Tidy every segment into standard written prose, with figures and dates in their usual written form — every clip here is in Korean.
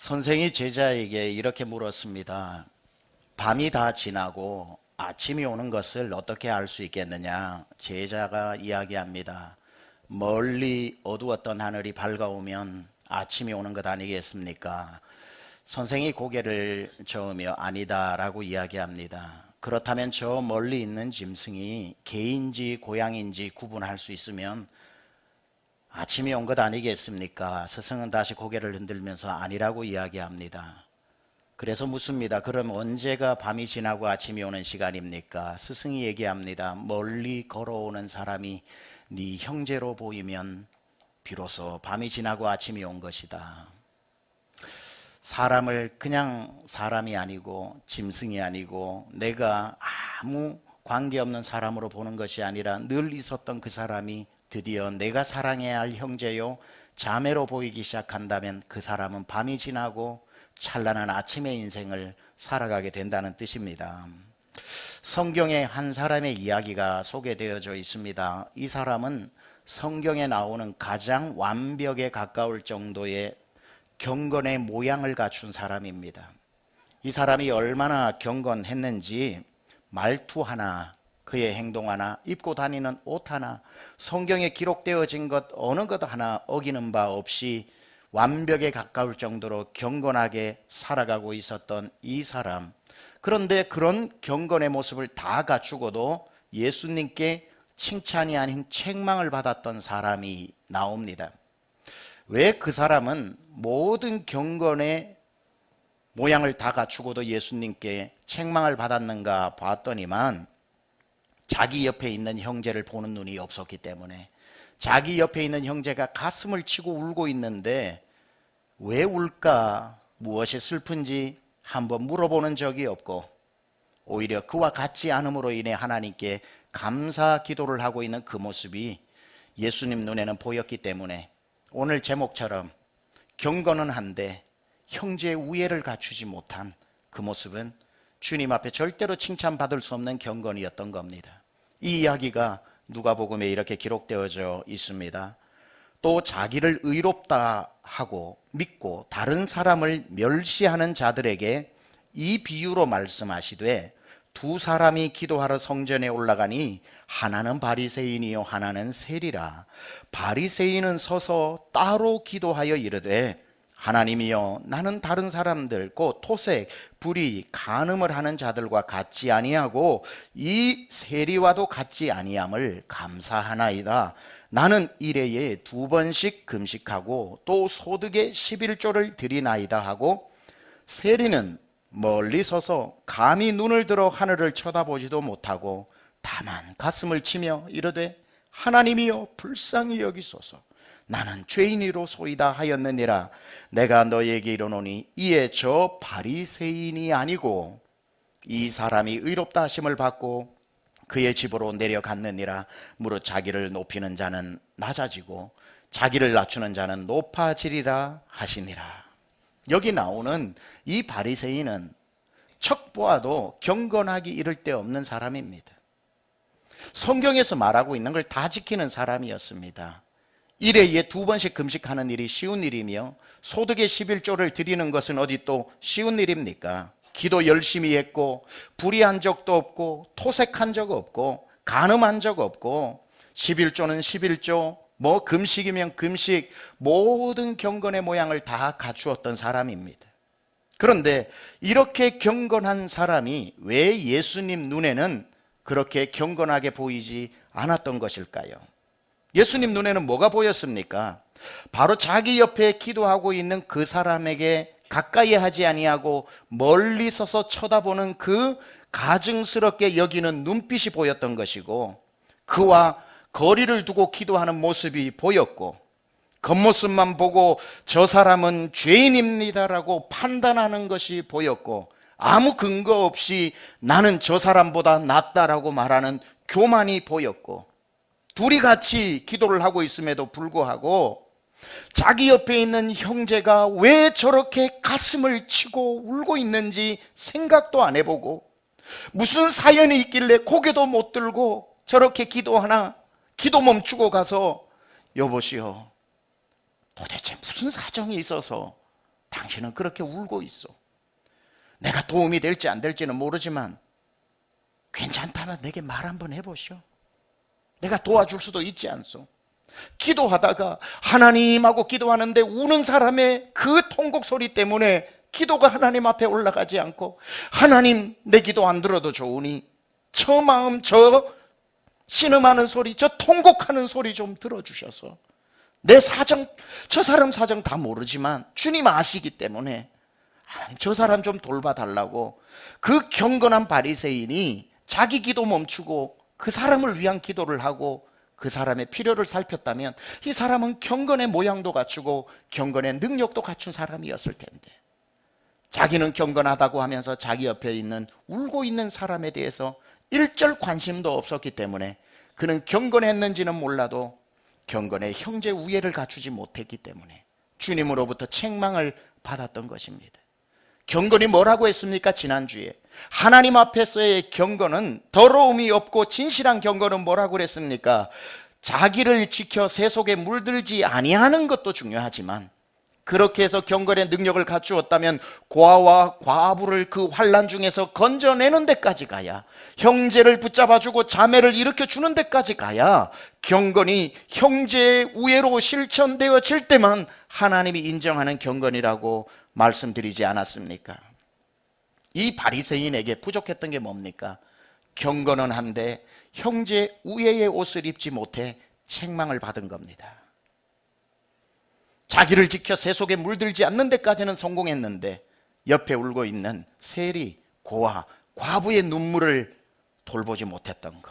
선생이 제자에게 이렇게 물었습니다. 밤이 다 지나고 아침이 오는 것을 어떻게 알 수 있겠느냐? 제자가 이야기합니다. 멀리 어두웠던 하늘이 밝아오면 아침이 오는 것 아니겠습니까? 선생이 고개를 저으며 아니다라고 이야기합니다. 그렇다면 저 멀리 있는 짐승이 개인지 고양인지 구분할 수 있으면 아침이 온 것 아니겠습니까? 스승은 다시 고개를 흔들면서 아니라고 이야기합니다. 그래서 묻습니다. 그럼 언제가 밤이 지나고 아침이 오는 시간입니까? 스승이 얘기합니다. 멀리 걸어오는 사람이 네 형제로 보이면 비로소 밤이 지나고 아침이 온 것이다. 사람을 그냥 사람이 아니고 짐승이 아니고 내가 아무 관계없는 사람으로 보는 것이 아니라 늘 있었던 그 사람이 드디어 내가 사랑해야 할 형제요 자매로 보이기 시작한다면 그 사람은 밤이 지나고 찬란한 아침의 인생을 살아가게 된다는 뜻입니다. 성경에 한 사람의 이야기가 소개되어져 있습니다. 이 사람은 성경에 나오는 가장 완벽에 가까울 정도의 경건의 모양을 갖춘 사람입니다. 이 사람이 얼마나 경건했는지 말투 하나, 그의 행동 하나, 입고 다니는 옷 하나, 성경에 기록되어진 것 어느 것 하나 어기는 바 없이 완벽에 가까울 정도로 경건하게 살아가고 있었던 이 사람. 그런데 그런 경건의 모습을 다 갖추고도 예수님께 칭찬이 아닌 책망을 받았던 사람이 나옵니다. 왜 그 사람은 모든 경건의 모양을 다 갖추고도 예수님께 책망을 받았는가 봤더니만 자기 옆에 있는 형제를 보는 눈이 없었기 때문에, 자기 옆에 있는 형제가 가슴을 치고 울고 있는데 왜 울까, 무엇이 슬픈지 한번 물어보는 적이 없고 오히려 그와 같지 않음으로 인해 하나님께 감사 기도를 하고 있는 그 모습이 예수님 눈에는 보였기 때문에 오늘 제목처럼 경건은 한데 형제의 우애를 갖추지 못한 그 모습은 주님 앞에 절대로 칭찬받을 수 없는 경건이었던 겁니다. 이 이야기가 누가복음에 이렇게 기록되어져 있습니다. 또 자기를 의롭다 하고 믿고 다른 사람을 멸시하는 자들에게 이 비유로 말씀하시되 두 사람이 기도하러 성전에 올라가니 하나는 바리새인이요 하나는 세리라. 바리새인은 서서 따로 기도하여 이르되 하나님이여 나는 다른 사람들 곧 토색, 불의, 간음을 하는 자들과 같지 아니하고 이 세리와도 같지 아니함을 감사하나이다. 나는 일회에 2번씩 금식하고 또 소득의 11조를 드리나이다 하고 세리는 멀리 서서 감히 눈을 들어 하늘을 쳐다보지도 못하고 다만 가슴을 치며 이르되 하나님이여 불쌍히 여기소서 나는 죄인이로소이다 하였느니라. 내가 너희에게 이르노니 이에 저 바리새인이 아니고 이 사람이 의롭다 하심을 받고 그의 집으로 내려갔느니라. 무릇 자기를 높이는 자는 낮아지고 자기를 낮추는 자는 높아지리라 하시니라. 여기 나오는 이 바리새인은 척 보아도 경건하기 이를 데 없는 사람입니다. 성경에서 말하고 있는 걸 다 지키는 사람이었습니다. 일회에 2번씩 금식하는 일이 쉬운 일이며 소득의 11조를 드리는 것은 어디 또 쉬운 일입니까? 기도 열심히 했고 불의한 적도 없고 토색한 적 없고 간음한 적 없고 11조는 11조 뭐 금식이면 금식 모든 경건의 모양을 다 갖추었던 사람입니다. 그런데 이렇게 경건한 사람이 왜 예수님 눈에는 그렇게 경건하게 보이지 않았던 것일까요? 예수님 눈에는 뭐가 보였습니까? 바로 자기 옆에 기도하고 있는 그 사람에게 가까이 하지 아니하고 멀리 서서 쳐다보는 그 가증스럽게 여기는 눈빛이 보였던 것이고 그와 거리를 두고 기도하는 모습이 보였고 겉모습만 보고 저 사람은 죄인입니다라고 판단하는 것이 보였고 아무 근거 없이 나는 저 사람보다 낫다라고 말하는 교만이 보였고 둘이 같이 기도를 하고 있음에도 불구하고 자기 옆에 있는 형제가 왜 저렇게 가슴을 치고 울고 있는지 생각도 안 해보고 무슨 사연이 있길래 고개도 못 들고 저렇게 기도하나 기도 멈추고 가서 여보시오 도대체 무슨 사정이 있어서 당신은 그렇게 울고 있어. 내가 도움이 될지 안 될지는 모르지만 괜찮다면 내게 말 한번 해보시오. 내가 도와줄 수도 있지 않소. 기도하다가 하나님하고 기도하는데 우는 사람의 그 통곡 소리 때문에 기도가 하나님 앞에 올라가지 않고, 하나님 내 기도 안 들어도 좋으니 저 마음, 저 신음하는 소리, 저 통곡하는 소리 좀 들어주셔서 내 사정, 저 사람 사정 다 모르지만 주님 아시기 때문에 하나님 저 사람 좀 돌봐달라고 그 경건한 바리새인이 자기 기도 멈추고 그 사람을 위한 기도를 하고 그 사람의 필요를 살폈다면 이 사람은 경건의 모양도 갖추고 경건의 능력도 갖춘 사람이었을 텐데, 자기는 경건하다고 하면서 자기 옆에 있는 울고 있는 사람에 대해서 일절 관심도 없었기 때문에 그는 경건했는지는 몰라도 경건의 형제 우애를 갖추지 못했기 때문에 주님으로부터 책망을 받았던 것입니다. 경건이 뭐라고 했습니까? 지난주에 하나님 앞에서의 경건은 더러움이 없고 진실한 경건은 뭐라고 그랬습니까? 자기를 지켜 세속에 물들지 아니하는 것도 중요하지만 그렇게 해서 경건의 능력을 갖추었다면 고아와 과부를 그 환난 중에서 건져내는 데까지 가야, 형제를 붙잡아주고 자매를 일으켜주는 데까지 가야 경건이 형제의 우애로 실천되어질 때만 하나님이 인정하는 경건이라고 말씀드리지 않았습니까? 이 바리새인에게 부족했던 게 뭡니까? 경건은 한데 형제 우애의 옷을 입지 못해 책망을 받은 겁니다. 자기를 지켜 세속에 물들지 않는 데까지는 성공했는데 옆에 울고 있는 세리, 고아, 과부의 눈물을 돌보지 못했던 것,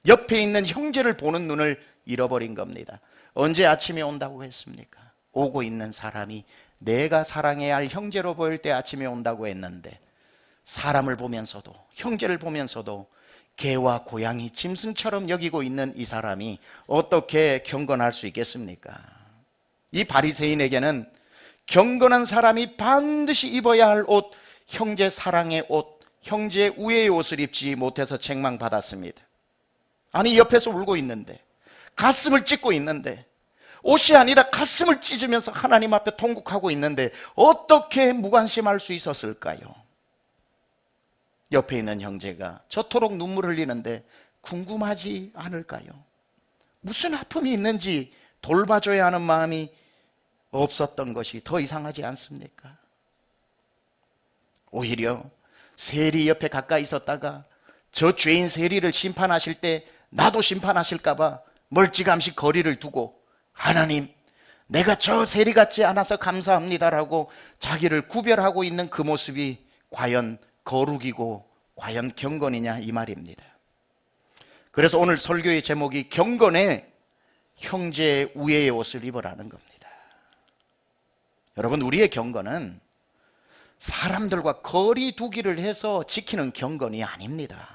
옆에 있는 형제를 보는 눈을 잃어버린 겁니다. 언제 아침이 온다고 했습니까? 오고 있는 사람이 내가 사랑해야 할 형제로 보일 때 아침이 온다고 했는데, 사람을 보면서도 형제를 보면서도 개와 고양이, 짐승처럼 여기고 있는 이 사람이 어떻게 경건할 수 있겠습니까? 이 바리새인에게는 경건한 사람이 반드시 입어야 할 옷, 형제 사랑의 옷, 형제 우애의 옷을 입지 못해서 책망받았습니다. 아니, 옆에서 울고 있는데, 가슴을 찢고 있는데, 옷이 아니라 가슴을 찢으면서 하나님 앞에 통곡하고 있는데 어떻게 무관심할 수 있었을까요? 옆에 있는 형제가 저토록 눈물 흘리는데 궁금하지 않을까요? 무슨 아픔이 있는지 돌봐줘야 하는 마음이 없었던 것이 더 이상하지 않습니까? 오히려 세리 옆에 가까이 있었다가 저 죄인 세리를 심판하실 때 나도 심판하실까 봐 멀찌감치 거리를 두고, 하나님, 내가 저 세리 같지 않아서 감사합니다라고 자기를 구별하고 있는 그 모습이 과연 거룩이고 과연 경건이냐, 이 말입니다. 그래서 오늘 설교의 제목이 경건의 형제 우애의 옷을 입으라는 겁니다. 여러분, 우리의 경건은 사람들과 거리 두기를 해서 지키는 경건이 아닙니다.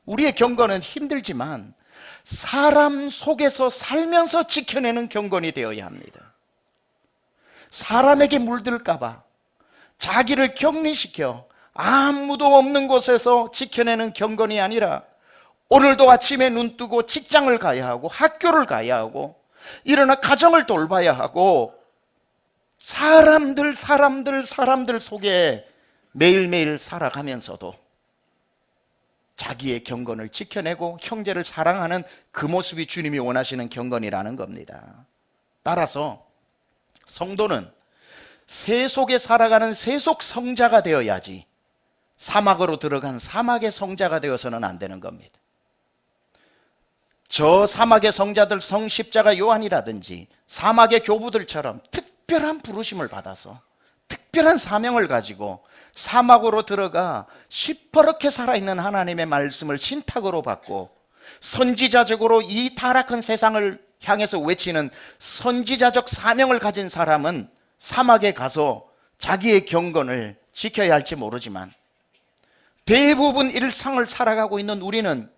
우리의 경건은 힘들지만 사람 속에서 살면서 지켜내는 경건이 되어야 합니다. 사람에게 물들까봐 자기를 격리시켜 아무도 없는 곳에서 지켜내는 경건이 아니라, 오늘도 아침에 눈 뜨고 직장을 가야 하고 학교를 가야 하고 일어나 가정을 돌봐야 하고 사람들 속에 매일매일 살아가면서도 자기의 경건을 지켜내고 형제를 사랑하는 그 모습이 주님이 원하시는 경건이라는 겁니다. 따라서 성도는 세속에 살아가는 세속 성자가 되어야지 사막으로 들어간 사막의 성자가 되어서는 안 되는 겁니다. 저 사막의 성자들, 성십자가 요한이라든지 사막의 교부들처럼 특별한 부르심을 받아서 특별한 사명을 가지고 사막으로 들어가 시퍼렇게 살아있는 하나님의 말씀을 신탁으로 받고 선지자적으로 이 타락한 세상을 향해서 외치는 선지자적 사명을 가진 사람은 사막에 가서 자기의 경건을 지켜야 할지 모르지만, 대부분 일상을 살아가고 있는 우리는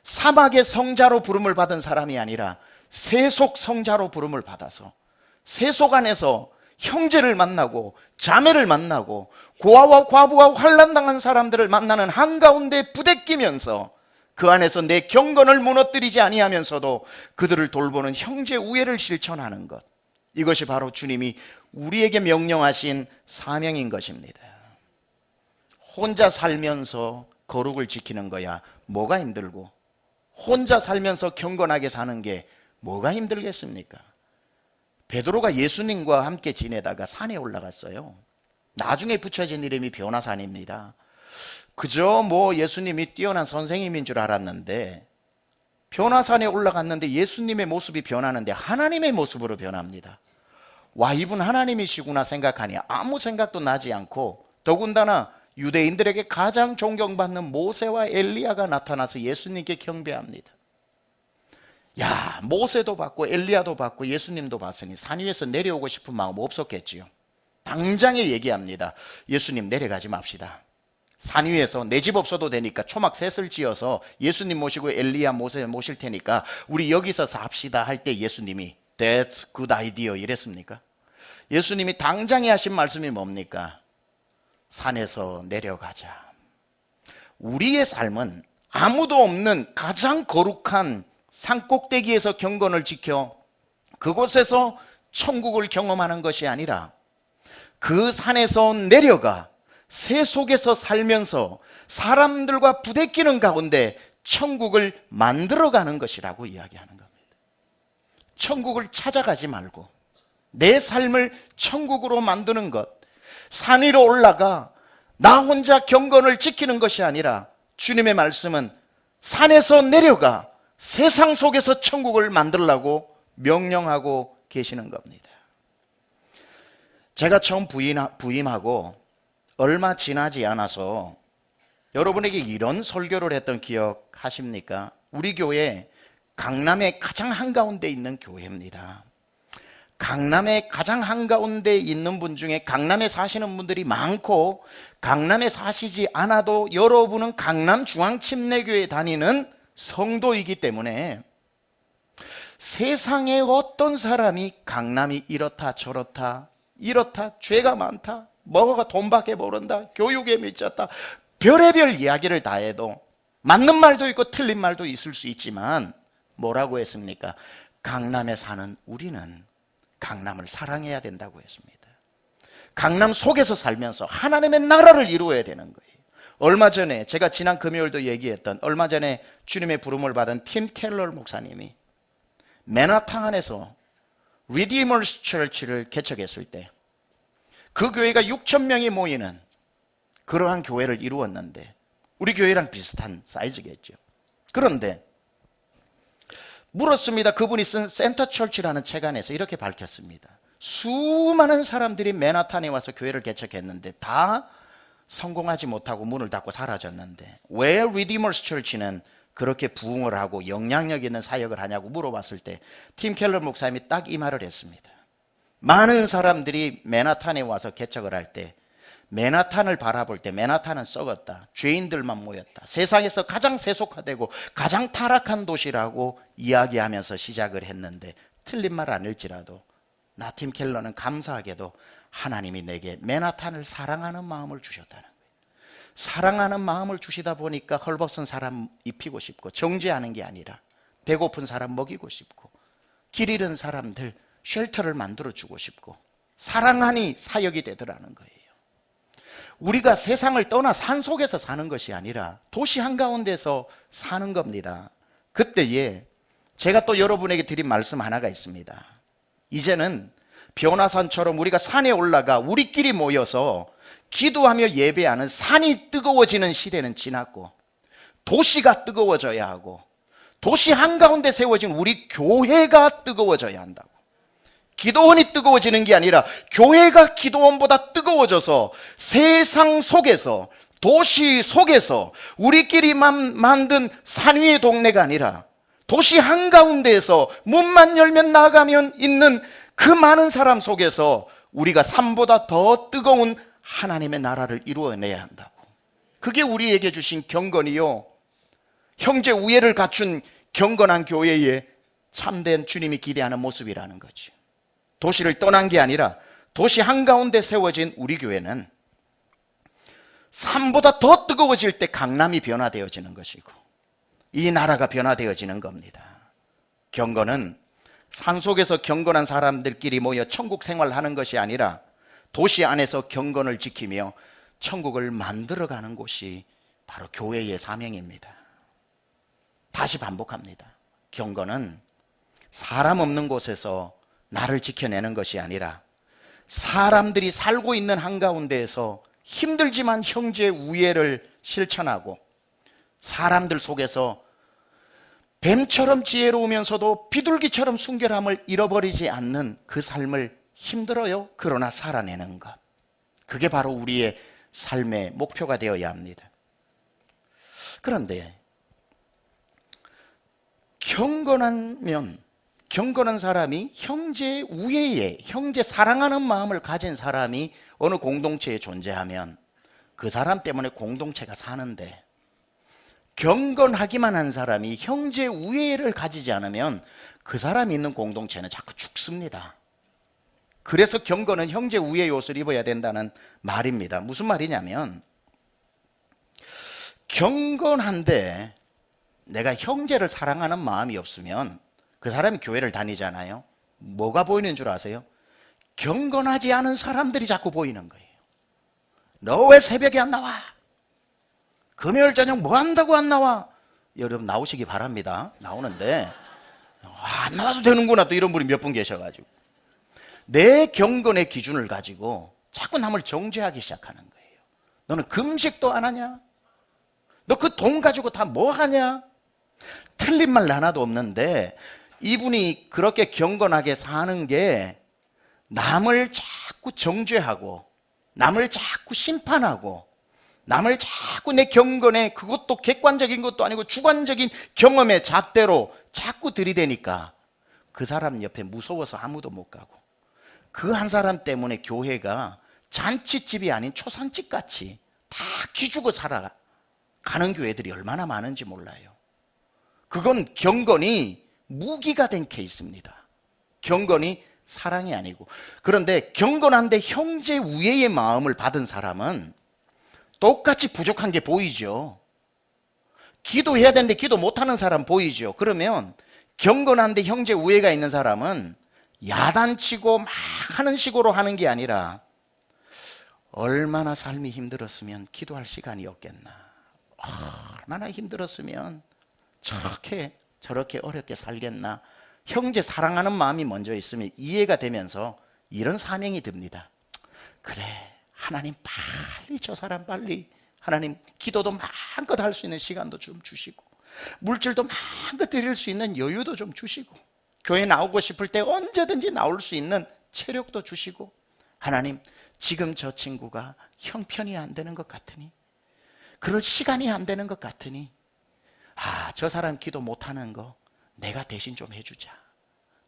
사막의 성자로 부름을 받은 사람이 아니라 세속 성자로 부름을 받아서 세속 안에서 형제를 만나고 자매를 만나고 고아와 과부와 환난당한 사람들을 만나는 한가운데 부대끼면서 그 안에서 내 경건을 무너뜨리지 아니하면서도 그들을 돌보는 형제 우애를 실천하는 것, 이것이 바로 주님이 우리에게 명령하신 사명인 것입니다. 혼자 살면서 거룩을 지키는 거야 뭐가 힘들고, 혼자 살면서 경건하게 사는 게 뭐가 힘들겠습니까? 베드로가 예수님과 함께 지내다가 산에 올라갔어요. 나중에 붙여진 이름이 변화산입니다. 그저 예수님이 뛰어난 선생님인 줄 알았는데, 변화산에 올라갔는데 예수님의 모습이 변하는데 하나님의 모습으로 변합니다. 와, 이분 하나님이시구나 생각하니 아무 생각도 나지 않고, 더군다나 유대인들에게 가장 존경받는 모세와 엘리야가 나타나서 예수님께 경배합니다. 야, 모세도 봤고 엘리야도 봤고 예수님도 봤으니 산 위에서 내려오고 싶은 마음 없었겠지요. 당장에 얘기합니다. 예수님, 내려가지 맙시다. 산 위에서 내 집 없어도 되니까 초막 셋을 지어서 예수님 모시고 엘리야 모세 모실 테니까 우리 여기서 삽시다 할 때 예수님이 That's good idea 이랬습니까? 예수님이 당장에 하신 말씀이 뭡니까? 산에서 내려가자. 우리의 삶은 아무도 없는 가장 거룩한 산 꼭대기에서 경건을 지켜 그곳에서 천국을 경험하는 것이 아니라 그 산에서 내려가 새 속에서 살면서 사람들과 부대끼는 가운데 천국을 만들어가는 것이라고 이야기하는 겁니다. 천국을 찾아가지 말고 내 삶을 천국으로 만드는 것, 산 위로 올라가 나 혼자 경건을 지키는 것이 아니라 주님의 말씀은 산에서 내려가 세상 속에서 천국을 만들라고 명령하고 계시는 겁니다. 제가 처음 부임하고 얼마 지나지 않아서 여러분에게 이런 설교를 했던 기억 하십니까? 우리 교회 강남의 가장 한가운데 있는 교회입니다. 강남의 가장 한가운데 있는 분 중에 강남에 사시는 분들이 많고, 강남에 사시지 않아도 여러분은 강남중앙침례교회 다니는 성도이기 때문에 세상에 어떤 사람이 강남이 이렇다 저렇다, 이렇다, 죄가 많다, 뭐가 돈밖에 모른다, 교육에 미쳤다, 별의별 이야기를 다 해도 맞는 말도 있고 틀린 말도 있을 수 있지만 뭐라고 했습니까? 강남에 사는 우리는 강남을 사랑해야 된다고 했습니다. 강남 속에서 살면서 하나님의 나라를 이루어야 되는 거예요. 얼마 전에 제가 지난 금요일도 얘기했던, 얼마 전에 주님의 부름을 받은 팀 켈러 목사님이 맨하탄에서 리디머스 처치를 개척했을 때 그 교회가 6천 명이 모이는 그러한 교회를 이루었는데 우리 교회랑 비슷한 사이즈겠죠. 그런데 물었습니다. 그분이 쓴 센터 처치라는 책 안에서 이렇게 밝혔습니다. 수많은 사람들이 맨하탄에 와서 교회를 개척했는데 다 성공하지 못하고 문을 닫고 사라졌는데 왜 리디머스 처치는 그렇게 부흥을 하고 영향력 있는 사역을 하냐고 물어봤을 때 팀 켈러 목사님이 딱 이 말을 했습니다. 많은 사람들이 맨하탄에 와서 개척을 할 때 맨하탄을 바라볼 때 맨하탄은 썩었다, 죄인들만 모였다, 세상에서 가장 세속화되고 가장 타락한 도시라고 이야기하면서 시작을 했는데 틀린 말 아닐지라도 나 팀 켈러는 감사하게도 하나님이 내게 맨하탄을 사랑하는 마음을 주셨다는 거예요. 사랑하는 마음을 주시다 보니까 헐벗은 사람 입히고 싶고, 정죄하는 게 아니라 배고픈 사람 먹이고 싶고, 길 잃은 사람들 쉘터를 만들어주고 싶고, 사랑하니 사역이 되더라는 거예요. 우리가 세상을 떠나 산속에서 사는 것이 아니라 도시 한가운데서 사는 겁니다. 그때에 제가 또 여러분에게 드린 말씀 하나가 있습니다. 이제는 변화산처럼 우리가 산에 올라가 우리끼리 모여서 기도하며 예배하는 산이 뜨거워지는 시대는 지났고, 도시가 뜨거워져야 하고 도시 한가운데 세워진 우리 교회가 뜨거워져야 한다고. 기도원이 뜨거워지는 게 아니라 교회가 기도원보다 뜨거워져서 세상 속에서, 도시 속에서 우리끼리만 만든 산 위의 동네가 아니라 도시 한가운데에서 문만 열면 나가면 있는 그 많은 사람 속에서 우리가 산보다 더 뜨거운 하나님의 나라를 이루어내야 한다고. 그게 우리에게 주신 경건이요, 형제 우애를 갖춘 경건한 교회의 참된 주님이 기대하는 모습이라는 거지. 도시를 떠난 게 아니라 도시 한가운데 세워진 우리 교회는 산보다 더 뜨거워질 때 강남이 변화되어지는 것이고 이 나라가 변화되어지는 겁니다. 경건은 산속에서 경건한 사람들끼리 모여 천국 생활하는 것이 아니라 도시 안에서 경건을 지키며 천국을 만들어가는 곳이 바로 교회의 사명입니다. 다시 반복합니다. 경건은 사람 없는 곳에서 나를 지켜내는 것이 아니라 사람들이 살고 있는 한가운데에서 힘들지만 형제 우애를 실천하고 사람들 속에서 뱀처럼 지혜로우면서도 비둘기처럼 순결함을 잃어버리지 않는 그 삶을 힘들어요. 그러나 살아내는 것. 그게 바로 우리의 삶의 목표가 되어야 합니다. 그런데 경건한 사람이 형제 우애에, 형제 사랑하는 마음을 가진 사람이 어느 공동체에 존재하면 그 사람 때문에 공동체가 사는데, 경건하기만 한 사람이 형제 우애를 가지지 않으면 그 사람이 있는 공동체는 자꾸 죽습니다. 그래서 경건은 형제 우애의 옷을 입어야 된다는 말입니다. 무슨 말이냐면, 경건한데 내가 형제를 사랑하는 마음이 없으면 그 사람이 교회를 다니잖아요. 뭐가 보이는 줄 아세요? 경건하지 않은 사람들이 자꾸 보이는 거예요. 너 왜 새벽에 안 나와? 금요일 저녁 뭐 한다고 안 나와? 여러분 나오시기 바랍니다. 나오는데 안 나와도 되는구나, 또 이런 분이 몇 분 계셔가지고 내 경건의 기준을 가지고 자꾸 남을 정죄하기 시작하는 거예요. 너는 금식도 안 하냐? 너 그 돈 가지고 다 뭐 하냐? 틀린 말 하나도 없는데 이분이 그렇게 경건하게 사는 게 남을 자꾸 정죄하고 남을 자꾸 심판하고 남을 자꾸 내 경건에, 그것도 객관적인 것도 아니고 주관적인 경험의 잣대로 자꾸 들이대니까 그 사람 옆에 무서워서 아무도 못 가고, 그 한 사람 때문에 교회가 잔치집이 아닌 초상집 같이 다 기죽어 살아가는 교회들이 얼마나 많은지 몰라요. 그건 경건이 무기가 된 케이스입니다. 경건이 사랑이 아니고. 그런데 경건한데 형제 우애의 마음을 받은 사람은 똑같이 부족한 게 보이죠. 기도해야 되는데 기도 못하는 사람 보이죠. 그러면 경건한데 형제 우애가 있는 사람은 야단치고 막 하는 식으로 하는 게 아니라 얼마나 삶이 힘들었으면 기도할 시간이 없겠나, 얼마나 힘들었으면 저렇게 어렵게 살겠나. 형제 사랑하는 마음이 먼저 있으면 이해가 되면서 이런 사명이 듭니다. 그래, 하나님 빨리 저 사람 빨리, 하나님 기도도 마음껏 할 수 있는 시간도 좀 주시고 물질도 마음껏 드릴 수 있는 여유도 좀 주시고 교회 나오고 싶을 때 언제든지 나올 수 있는 체력도 주시고, 하나님 지금 저 친구가 형편이 안 되는 것 같으니, 그럴 시간이 안 되는 것 같으니 저 사람 기도 못하는 거 내가 대신 좀 해주자.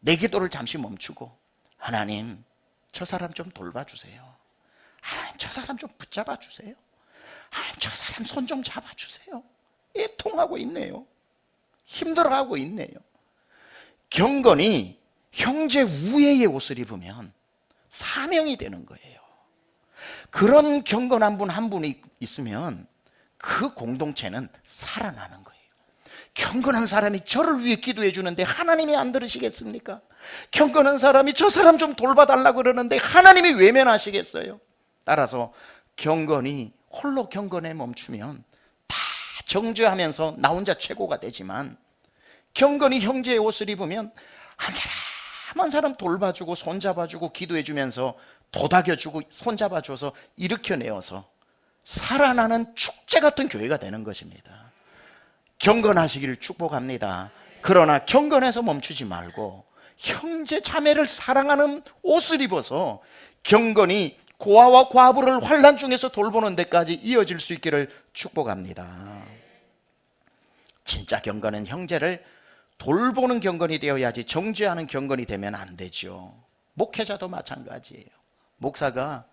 내 기도를 잠시 멈추고 하나님 저 사람 좀 돌봐주세요. 하나님 저 사람 좀 붙잡아 주세요. 하나님 저 사람 손 좀 잡아주세요. 애통하고 있네요. 힘들어하고 있네요. 경건이 형제 우애의 옷을 입으면 사명이 되는 거예요. 그런 경건한 분 한 분이 있으면 그 공동체는 살아나는 거예요. 경건한 사람이 저를 위해 기도해 주는데 하나님이 안 들으시겠습니까? 경건한 사람이 저 사람 좀 돌봐달라고 그러는데 하나님이 외면하시겠어요? 따라서 경건이 홀로 경건에 멈추면 다 정죄하면서 나 혼자 최고가 되지만, 경건이 형제의 옷을 입으면 한 사람 한 사람 돌봐주고 손잡아주고 기도해주면서 도닥여주고 손잡아줘서 일으켜내어서 살아나는 축제 같은 교회가 되는 것입니다. 경건하시기를 축복합니다. 그러나 경건해서 멈추지 말고 형제 자매를 사랑하는 옷을 입어서 경건이 고아와 과부를 환난 중에서 돌보는 데까지 이어질 수 있기를 축복합니다. 진짜 경건은 형제를 돌보는 경건이 되어야지 정죄하는 경건이 되면 안 되죠. 목회자도 마찬가지예요. 목사가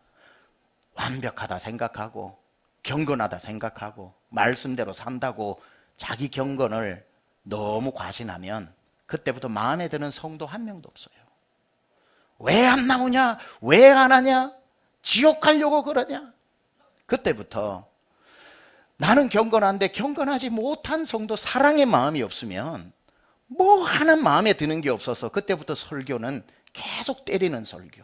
완벽하다 생각하고 경건하다 생각하고 말씀대로 산다고 자기 경건을 너무 과신하면 그때부터 마음에 드는 성도 한 명도 없어요. 왜 안 나오냐? 왜 안 하냐? 지옥 가려고 그러냐? 그때부터 나는 경건한데 경건하지 못한 성도, 사랑의 마음이 없으면 뭐 하나 마음에 드는 게 없어서 그때부터 설교는 계속 때리는 설교,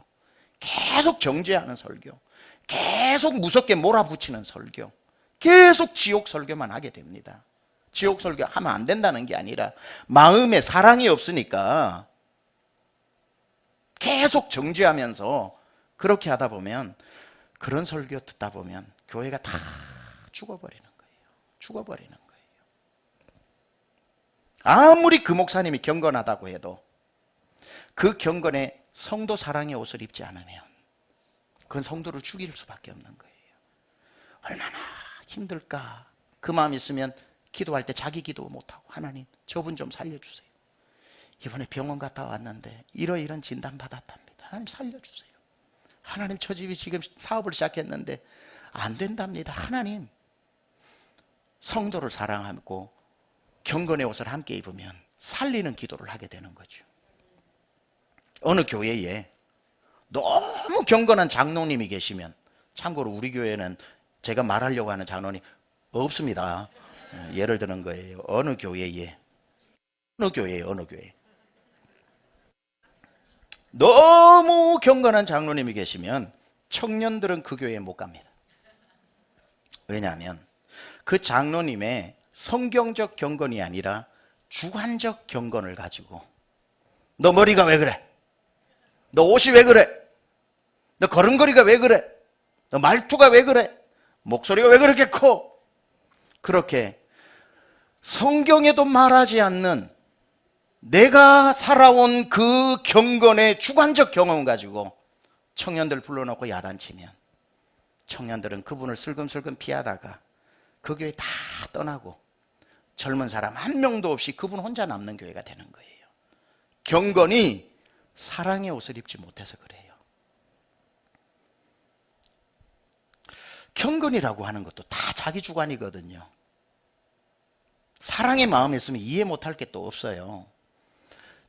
계속 정죄하는 설교, 계속 무섭게 몰아붙이는 설교, 계속 지옥 설교만 하게 됩니다. 지옥 설교 하면 안 된다는 게 아니라 마음에 사랑이 없으니까 계속 정죄하면서 그렇게 하다 보면, 그런 설교 듣다 보면 교회가 다 죽어버리는 거예요. 죽어버리는 거예요. 아무리 그 목사님이 경건하다고 해도 그 경건에 성도 사랑의 옷을 입지 않으면 그건 성도를 죽일 수밖에 없는 거예요. 얼마나 힘들까. 그 마음 있으면 기도할 때 자기 기도 못하고, 하나님 저분 좀 살려주세요. 이번에 병원 갔다 왔는데 이런 진단 받았답니다. 하나님 살려주세요. 하나님 저 집이 지금 사업을 시작했는데 안 된답니다. 하나님. 성도를 사랑하고 경건의 옷을 함께 입으면 살리는 기도를 하게 되는 거죠. 어느 교회에 너무 경건한 장로님이 계시면, 참고로 우리 교회는 제가 말하려고 하는 장로님 없습니다. 예를 드는 거예요. 어느 교회에 너무 경건한 장로님이 계시면 청년들은 그 교회에 못 갑니다. 왜냐하면 그 장로님의 성경적 경건이 아니라 주관적 경건을 가지고, 너 머리가 왜 그래? 너 옷이 왜 그래? 너 걸음걸이가 왜 그래? 너 말투가 왜 그래? 목소리가 왜 그렇게 커? 그렇게 성경에도 말하지 않는 내가 살아온 그 경건의 주관적 경험을 가지고 청년들 불러놓고 야단치면 청년들은 그분을 슬금슬금 피하다가 그 교회 다 떠나고 젊은 사람 한 명도 없이 그분 혼자 남는 교회가 되는 거예요. 경건이 사랑의 옷을 입지 못해서 그래요. 경건이라고 하는 것도 다 자기 주관이거든요. 사랑의 마음이 있으면 이해 못할 게 또 없어요.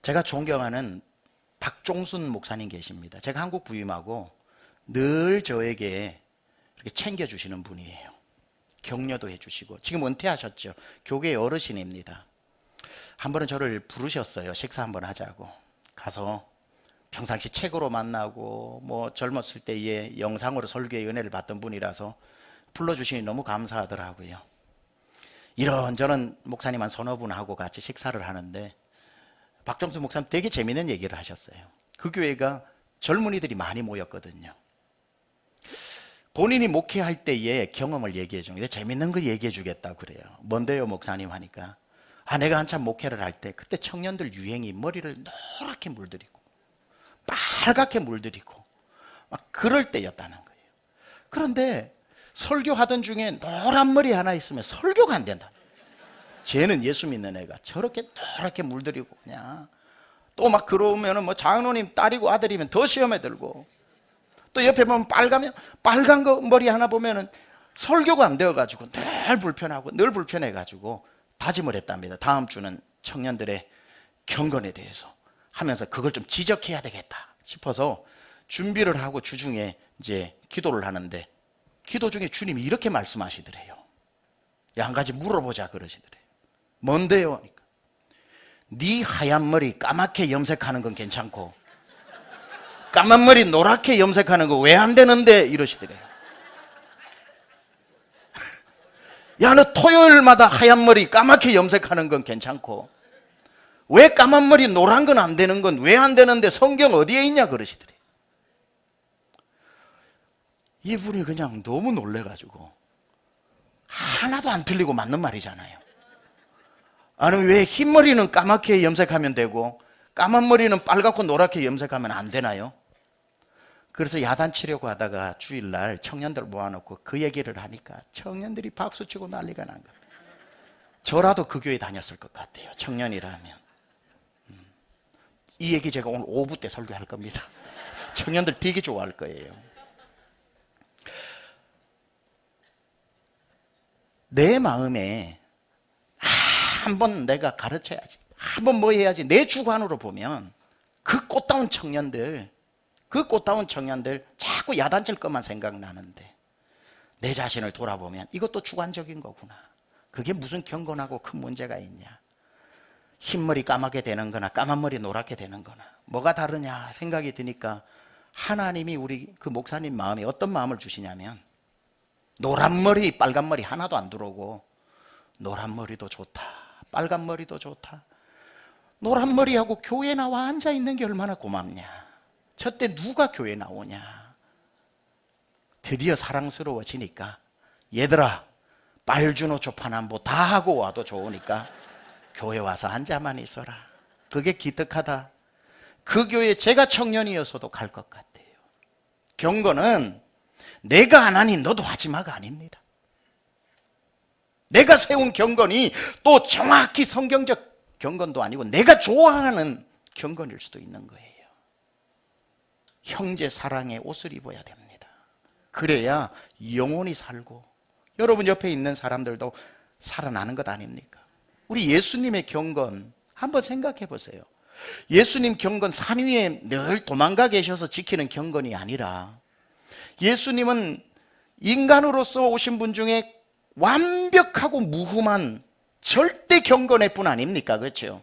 제가 존경하는 박종순 목사님 계십니다. 제가 한국 부임하고 늘 저에게 이렇게 챙겨주시는 분이에요. 격려도 해주시고, 지금 은퇴하셨죠. 교계의 어르신입니다. 한 번은 저를 부르셨어요. 식사 한번 하자고. 가서 평상시 책으로 만나고 뭐 젊었을 때의 영상으로 설교의 은혜를 받던 분이라서 불러주시니 너무 감사하더라고요. 이런저런 목사님 한 서너 분하고 같이 식사를 하는데 박정수 목사님 되게 재미있는 얘기를 하셨어요. 그 교회가 젊은이들이 많이 모였거든요. 본인이 목회할 때의 경험을 얘기해 주는데 재밌는 거 얘기해 주겠다고 그래요. 뭔데요 목사님 하니까, 내가 한참 목회를 할 때 그때 청년들 유행이 머리를 노랗게 물들이고 빨갛게 물들이고 막 그럴 때였다는 거예요. 그런데 설교하던 중에 노란 머리 하나 있으면 설교가 안 된다. 쟤는 예수 믿는 애가 저렇게 노랗게 물들이고 그냥, 또 막 그러면은 뭐 장로님 딸이고 아들이면 더 시험에 들고, 또 옆에 보면 빨간 거 머리 하나 보면은 설교가 안 되어가지고 늘 불편하고 늘 불편해가지고 다짐을 했답니다. 다음 주는 청년들의 경건에 대해서 하면서 그걸 좀 지적해야 되겠다 싶어서 준비를 하고 주중에 이제 기도를 하는데, 기도 중에 주님이 이렇게 말씀하시더래요. 야, 한 가지 물어보자 그러시더래요. 뭔데요? 네 하얀 머리 까맣게 염색하는 건 괜찮고 까만 머리 노랗게 염색하는 거 왜 안 되는데? 이러시더래요. 야, 너 토요일마다 하얀 머리 까맣게 염색하는 건 괜찮고 왜 까만 머리 노란 건 안 되는 건 왜 안 되는데 성경 어디에 있냐 그러시더래요. 이분이 그냥 너무 놀래가지고, 하나도 안 틀리고 맞는 말이잖아요. 아니 왜 흰머리는 까맣게 염색하면 되고 까만 머리는 빨갛고 노랗게 염색하면 안 되나요? 그래서 야단치려고 하다가 주일날 청년들 모아놓고 그 얘기를 하니까 청년들이 박수치고 난리가 난 거예요. 저라도 그 교회 다녔을 것 같아요. 청년이라면. 이 얘기 제가 오늘 오후 때 설교할 겁니다. 청년들 되게 좋아할 거예요. 내 마음에 한번 내가 가르쳐야지, 한번 뭐 해야지, 내 주관으로 보면 그 꽃다운 청년들 자꾸 야단칠 것만 생각나는데, 내 자신을 돌아보면 이것도 주관적인 거구나. 그게 무슨 경건하고 큰 문제가 있냐. 흰머리 까맣게 되는 거나 까만 머리 노랗게 되는 거나 뭐가 다르냐 생각이 드니까 하나님이 우리 그 목사님 마음에 어떤 마음을 주시냐면 노란 머리 빨간 머리 하나도 안 들어오고 노란 머리도 좋다 빨간 머리도 좋다 노란 머리하고 교회 나와 앉아있는 게 얼마나 고맙냐 저때 누가 교회 나오냐 드디어 사랑스러워지니까 얘들아 빨주노 조파남보 다 하고 와도 좋으니까 교회 와서 앉아만 있어라 그게 기특하다 그 교회 제가 청년이어서도 갈 것 같아요 경건은 내가 안 하니 너도 하지마가 아닙니다 내가 세운 경건이 또 정확히 성경적 경건도 아니고 내가 좋아하는 경건일 수도 있는 거예요 형제 사랑의 옷을 입어야 됩니다 그래야 영원히 살고 여러분 옆에 있는 사람들도 살아나는 것 아닙니까? 우리 예수님의 경건 한번 생각해 보세요 예수님 경건 산 위에 늘 도망가 계셔서 지키는 경건이 아니라 예수님은 인간으로서 오신 분 중에 완벽하고 무흠한 절대 경건의 분 아닙니까? 그렇죠?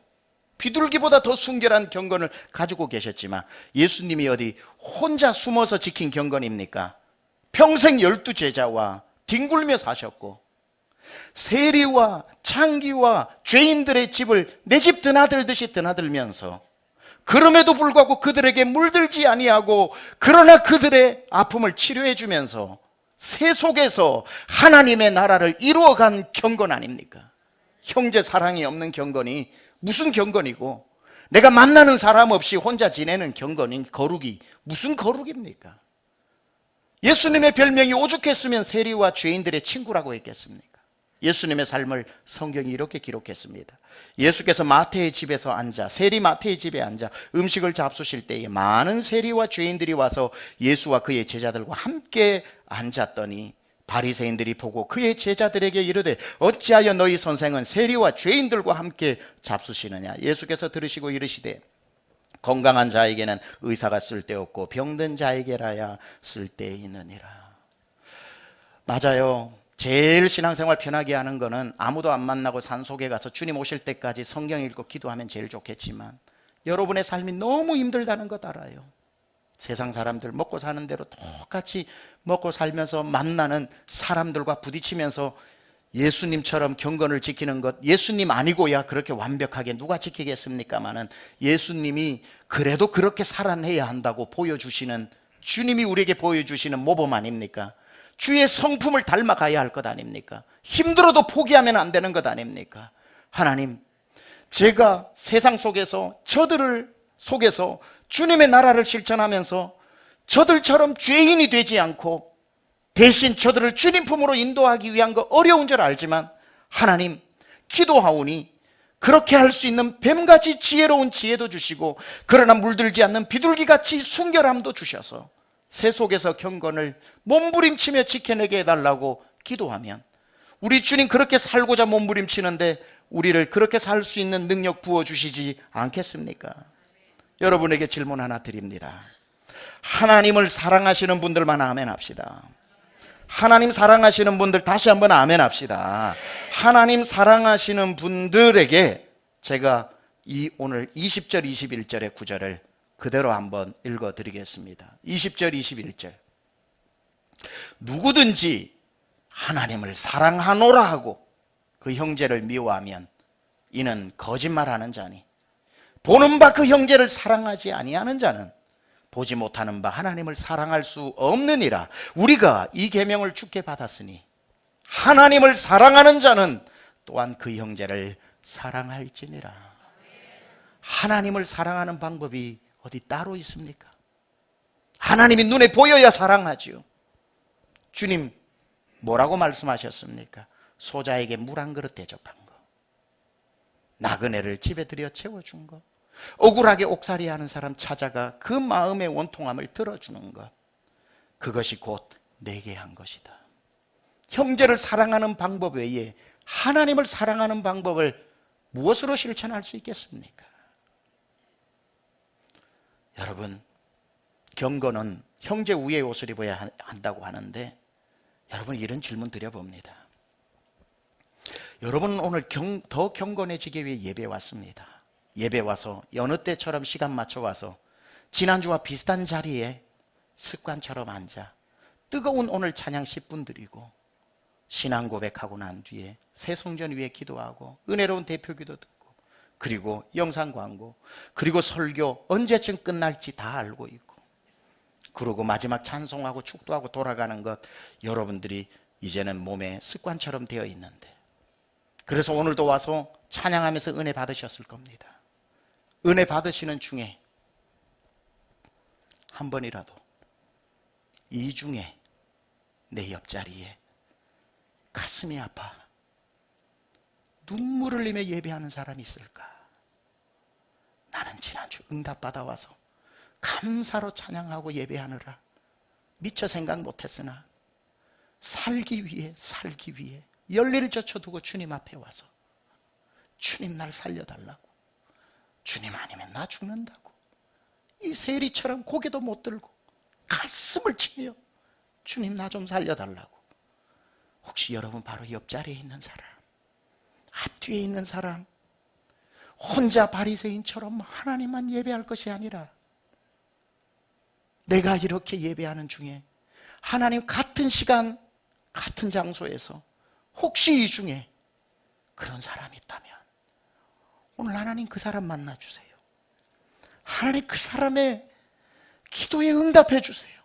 비둘기보다 더 순결한 경건을 가지고 계셨지만 예수님이 어디 혼자 숨어서 지킨 경건입니까? 평생 12제자와 뒹굴며 사셨고 세리와 창기와 죄인들의 집을 내 집 드나들듯이 드나들면서 그럼에도 불구하고 그들에게 물들지 아니하고 그러나 그들의 아픔을 치료해 주면서 새 속에서 하나님의 나라를 이루어간 경건 아닙니까? 형제 사랑이 없는 경건이 무슨 경건이고 내가 만나는 사람 없이 혼자 지내는 경건인 거룩이 무슨 거룩입니까? 예수님의 별명이 오죽했으면 세리와 죄인들의 친구라고 했겠습니까? 예수님의 삶을 성경이 이렇게 기록했습니다. 예수께서 마태의 집에서 앉아 세리 마태의 집에 앉아 음식을 잡수실 때에 많은 세리와 죄인들이 와서 예수와 그의 제자들과 함께 앉았더니 바리새인들이 보고 그의 제자들에게 이르되 어찌하여 너희 선생은 세리와 죄인들과 함께 잡수시느냐 예수께서 들으시고 이르시되 건강한 자에게는 의사가 쓸데없고 병든 자에게라야 쓸데있느니라. 맞아요. 제일 신앙생활 편하게 하는 거는 아무도 안 만나고 산속에 가서 주님 오실 때까지 성경 읽고 기도하면 제일 좋겠지만 여러분의 삶이 너무 힘들다는 것 알아요. 세상 사람들 먹고 사는 대로 똑같이 먹고 살면서 만나는 사람들과 부딪히면서 예수님처럼 경건을 지키는 것 예수님 아니고야 그렇게 완벽하게 누가 지키겠습니까마는 예수님이 그래도 그렇게 살아내야 한다고 보여주시는 주님이 우리에게 보여주시는 모범 아닙니까? 주의 성품을 닮아가야 할 것 아닙니까? 힘들어도 포기하면 안 되는 것 아닙니까? 하나님 제가 세상 속에서 저들을 속에서 주님의 나라를 실천하면서 저들처럼 죄인이 되지 않고 대신 저들을 주님 품으로 인도하기 위한 거 어려운 줄 알지만 하나님 기도하오니 그렇게 할 수 있는 뱀같이 지혜로운 지혜도 주시고 그러나 물들지 않는 비둘기같이 순결함도 주셔서 새 속에서 경건을 몸부림치며 지켜내게 해달라고 기도하면 우리 주님 그렇게 살고자 몸부림치는데 우리를 그렇게 살 수 있는 능력 부어주시지 않겠습니까? 여러분에게 질문 하나 드립니다. 하나님을 사랑하시는 분들만 아멘 합시다. 하나님 사랑하시는 분들 다시 한번 아멘 합시다. 하나님 사랑하시는 분들에게 제가 오늘 20절 21절의 구절을 그대로 한번 읽어드리겠습니다. 20절 21절 누구든지 하나님을 사랑하노라 하고 그 형제를 미워하면 이는 거짓말하는 자니 보는 바 그 형제를 사랑하지 아니하는 자는 보지 못하는 바 하나님을 사랑할 수 없느니라. 우리가 이 계명을 주께 받았으니 하나님을 사랑하는 자는 또한 그 형제를 사랑할지니라. 하나님을 사랑하는 방법이 어디 따로 있습니까? 하나님이 눈에 보여야 사랑하지요. 주님 뭐라고 말씀하셨습니까? 소자에게 물 한 그릇 대접한 거, 나그네를 집에 들여 채워준 거, 억울하게 옥살이 하는 사람 찾아가 그 마음의 원통함을 들어주는 것, 그것이 곧 내게 한 것이다. 형제를 사랑하는 방법 외에 하나님을 사랑하는 방법을 무엇으로 실천할 수 있겠습니까? 여러분, 경건은 형제 우애의 옷을 입어야 한다고 하는데 여러분 이런 질문 드려봅니다. 여러분 오늘 더 경건해지기 위해 예배에 왔습니다. 예배 와서 여느 때처럼 시간 맞춰 와서 지난주와 비슷한 자리에 습관처럼 앉아 뜨거운 오늘 찬양 10분 드리고 신앙 고백하고 난 뒤에 새 성전 위에 기도하고 은혜로운 대표 기도 듣고 그리고 영상 광고 그리고 설교 언제쯤 끝날지 다 알고 있고 그러고 마지막 찬송하고 축도하고 돌아가는 것 여러분들이 이제는 몸에 습관처럼 되어 있는데 그래서 오늘도 와서 찬양하면서 은혜 받으셨을 겁니다. 은혜 받으시는 중에 한 번이라도 이 중에 내 옆자리에 가슴이 아파 눈물을 흘리며 예배하는 사람이 있을까? 나는 지난주 응답받아와서 감사로 찬양하고 예배하느라 미처 생각 못했으나 살기 위해 열일을 젖혀두고 주님 앞에 와서 주님 날 살려달라고 주님 아니면 나 죽는다고 이 세리처럼 고개도 못 들고 가슴을 치며 주님 나 좀 살려달라고 혹시 여러분 바로 옆자리에 있는 사람 앞뒤에 있는 사람 혼자 바리새인처럼 하나님만 예배할 것이 아니라 내가 이렇게 예배하는 중에 하나님 같은 시간 같은 장소에서 혹시 이 중에 그런 사람이 있다면 오늘 하나님 그 사람 만나주세요. 하나님 그 사람의 기도에 응답해 주세요.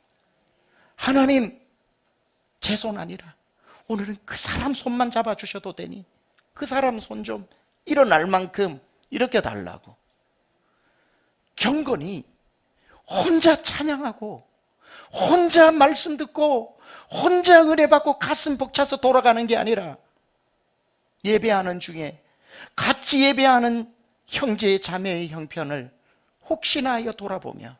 하나님 제 손 아니라 오늘은 그 사람 손만 잡아주셔도 되니 그 사람 손 좀 일어날 만큼 이렇게 달라고 경건이 혼자 찬양하고 혼자 말씀 듣고 혼자 은혜 받고 가슴 벅차서 돌아가는 게 아니라 예배하는 중에 같이 예배하는 형제의 자매의 형편을 혹시나 하여 돌아보며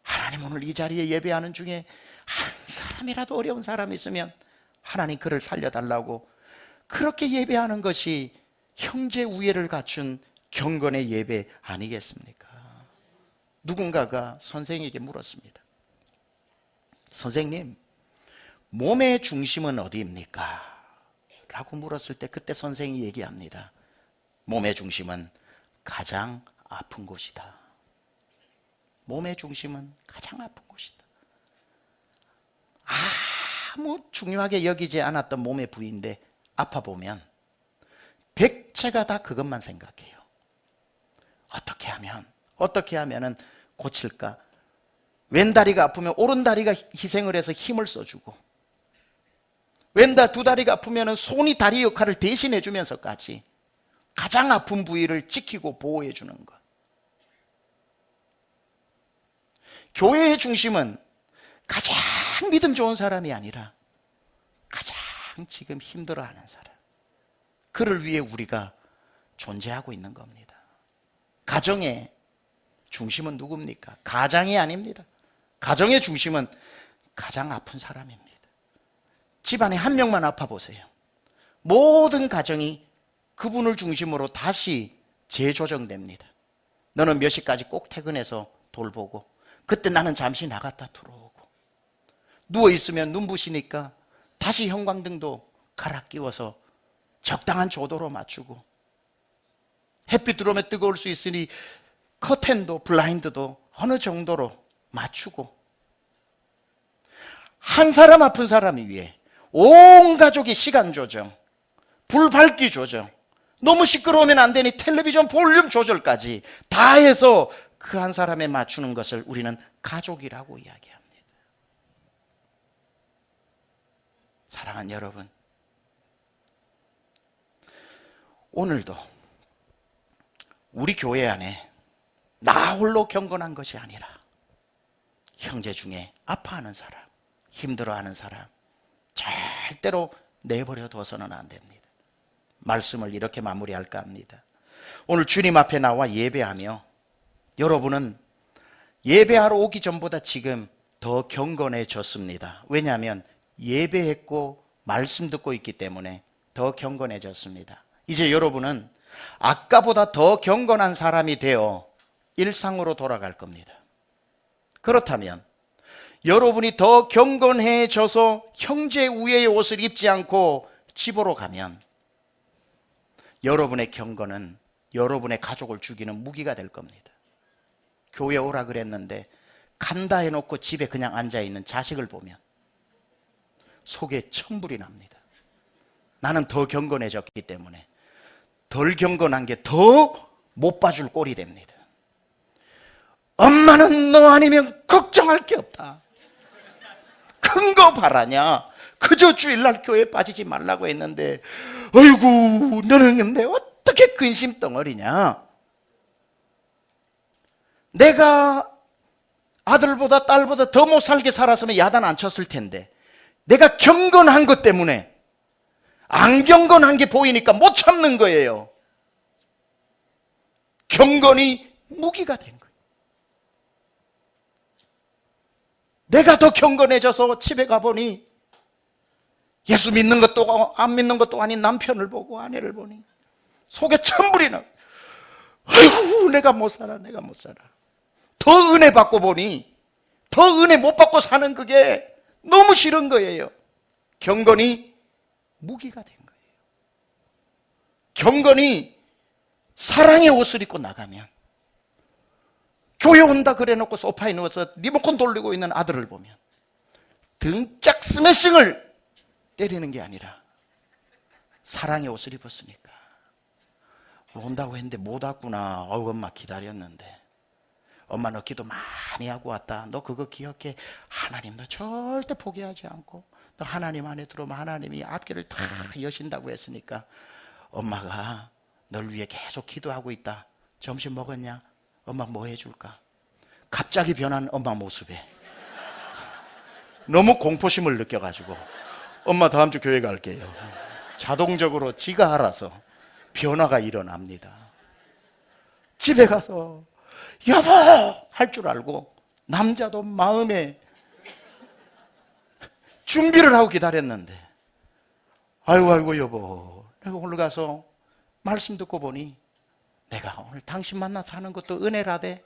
하나님 오늘 이 자리에 예배하는 중에 한 사람이라도 어려운 사람이 있으면 하나님 그를 살려달라고 그렇게 예배하는 것이 형제 우애를 갖춘 경건의 예배 아니겠습니까? 누군가가 선생에게 물었습니다. 선생님, 몸의 중심은 어디입니까? 라고 물었을 때 그때 선생이 얘기합니다. 몸의 중심은 가장 아픈 곳이다. 몸의 중심은 가장 아픈 곳이다. 아무 중요하게 여기지 않았던 몸의 부위인데 아파보면 백체가 다 그것만 생각해요. 어떻게 하면은 고칠까? 왼다리가 아프면 오른다리가 희생을 해서 힘을 써주고 두 다리가 아프면 손이 다리 역할을 대신해 주면서까지 가장 아픈 부위를 지키고 보호해 주는 것. 교회의 중심은 가장 믿음 좋은 사람이 아니라 가장 지금 힘들어하는 사람, 그를 위해 우리가 존재하고 있는 겁니다. 가정의 중심은 누굽니까? 가장이 아닙니다. 가정의 중심은 가장 아픈 사람입니다. 집안에 한 명만 아파 보세요. 모든 가정이 그분을 중심으로 다시 재조정됩니다. 너는 몇 시까지 꼭 퇴근해서 돌보고 그때 나는 잠시 나갔다 들어오고 누워있으면 눈부시니까 다시 형광등도 갈아 끼워서 적당한 조도로 맞추고 햇빛 들어오면 뜨거울 수 있으니 커튼도 블라인드도 어느 정도로 맞추고 한 사람 아픈 사람을 위해 온 가족이 시간 조정, 불 밝기 조정, 너무 시끄러우면 안 되니 텔레비전 볼륨 조절까지 다 해서 그 한 사람에 맞추는 것을 우리는 가족이라고 이야기합니다. 사랑하는 여러분, 오늘도 우리 교회 안에 나 홀로 경건한 것이 아니라 형제 중에 아파하는 사람, 힘들어하는 사람 절대로 내버려 둬서는 안 됩니다. 말씀을 이렇게 마무리할까 합니다. 오늘 주님 앞에 나와 예배하며 여러분은 예배하러 오기 전보다 지금 더 경건해졌습니다. 왜냐하면 예배했고 말씀 듣고 있기 때문에 더 경건해졌습니다. 이제 여러분은 아까보다 더 경건한 사람이 되어 일상으로 돌아갈 겁니다. 그렇다면 여러분이 더 경건해져서 형제 우애의 옷을 입지 않고 집으로 가면 여러분의 경건은 여러분의 가족을 죽이는 무기가 될 겁니다. 교회 오라 그랬는데 간다 해놓고 집에 그냥 앉아있는 자식을 보면 속에 천불이 납니다. 나는 더 경건해졌기 때문에 덜 경건한 게 더 못 봐줄 꼴이 됩니다. 엄마는 너 아니면 걱정할 게 없다. 큰 거 바라냐? 그저 주일날 교회 빠지지 말라고 했는데 어이구 너는 근데 어떻게 근심 덩어리냐? 내가 아들보다 딸보다 더 못 살게 살았으면 야단 안 쳤을 텐데 내가 경건한 것 때문에 안 경건한 게 보이니까 못 참는 거예요. 경건이 무기가 된 거예요. 내가 더 경건해져서 집에 가보니 예수 믿는 것도 안 믿는 것도 아닌 남편을 보고 아내를 보니 속에 천불이 나. 아이고 내가 못 살아. 더 은혜 받고 보니 더 은혜 못 받고 사는 그게 너무 싫은 거예요. 경건이 무기가 된 거예요. 경건이 사랑의 옷을 입고 나가면 교회 온다 그래 놓고 소파에 누워서 리모컨 돌리고 있는 아들을 보면 등짝 스매싱을 때리는 게 아니라 사랑의 옷을 입었으니까 온다고 했는데 못 왔구나. 엄마 기다렸는데 엄마 너 기도 많이 하고 왔다. 너 그거 기억해. 하나님 너 절대 포기하지 않고 너 하나님 안에 들어오면 하나님이 앞길을 다 여신다고 했으니까 엄마가 널 위해 계속 기도하고 있다. 점심 먹었냐? 엄마 뭐 해줄까? 갑자기 변한 엄마 모습에 너무 공포심을 느껴가지고 엄마 다음 주 교회 갈게요. 자동적으로 지가 알아서 변화가 일어납니다. 집에 가서 여보 할 줄 알고 남자도 마음에 준비를 하고 기다렸는데 아이고 여보 내가 오늘 가서 말씀 듣고 보니 내가 오늘 당신 만나서 하는 것도 은혜라대.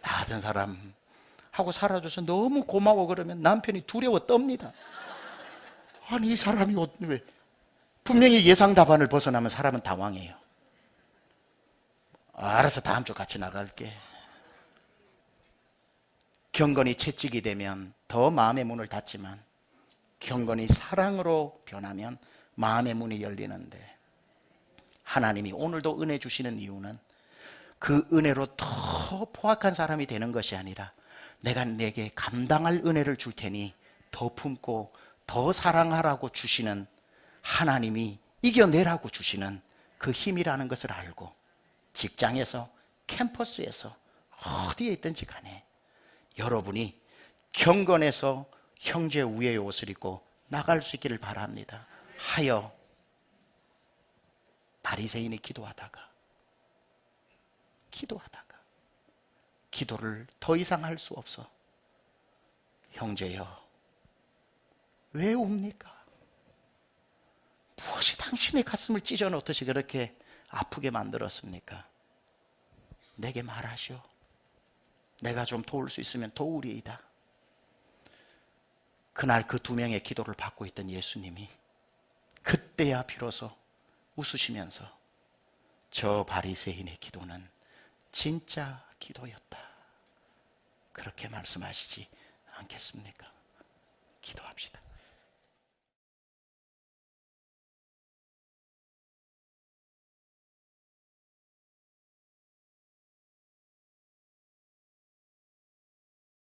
나 같은 사람 하고 살아줘서 너무 고마워 그러면 남편이 두려워 떱니다. 아니 이 사람이 왜 분명히 예상 답안을 벗어나면 사람은 당황해요. 알아서 다음 주 같이 나갈게. 경건이 채찍이 되면 더 마음의 문을 닫지만 경건이 사랑으로 변하면 마음의 문이 열리는데 하나님이 오늘도 은혜 주시는 이유는 그 은혜로 더 포악한 사람이 되는 것이 아니라 내가 내게 감당할 은혜를 줄 테니 더 품고 더 사랑하라고 주시는 하나님이 이겨내라고 주시는 그 힘이라는 것을 알고 직장에서 캠퍼스에서 어디에 있든지 간에 여러분이 경건해서 형제 우애의 옷을 입고 나갈 수 있기를 바랍니다. 하여 바리새인이 기도하다가 기도를 더 이상 할 수 없어. 형제여 왜 웁니까? 무엇이 당신의 가슴을 찢어 놓듯이 그렇게 아프게 만들었습니까? 내게 말하시오. 내가 좀 도울 수 있으면 도우리이다. 그날 그 두 명의 기도를 받고 있던 예수님이 그때야 비로소 웃으시면서 저 바리새인의 기도는 진짜 기도였다. 그렇게 말씀하시지 않겠습니까? 기도합시다.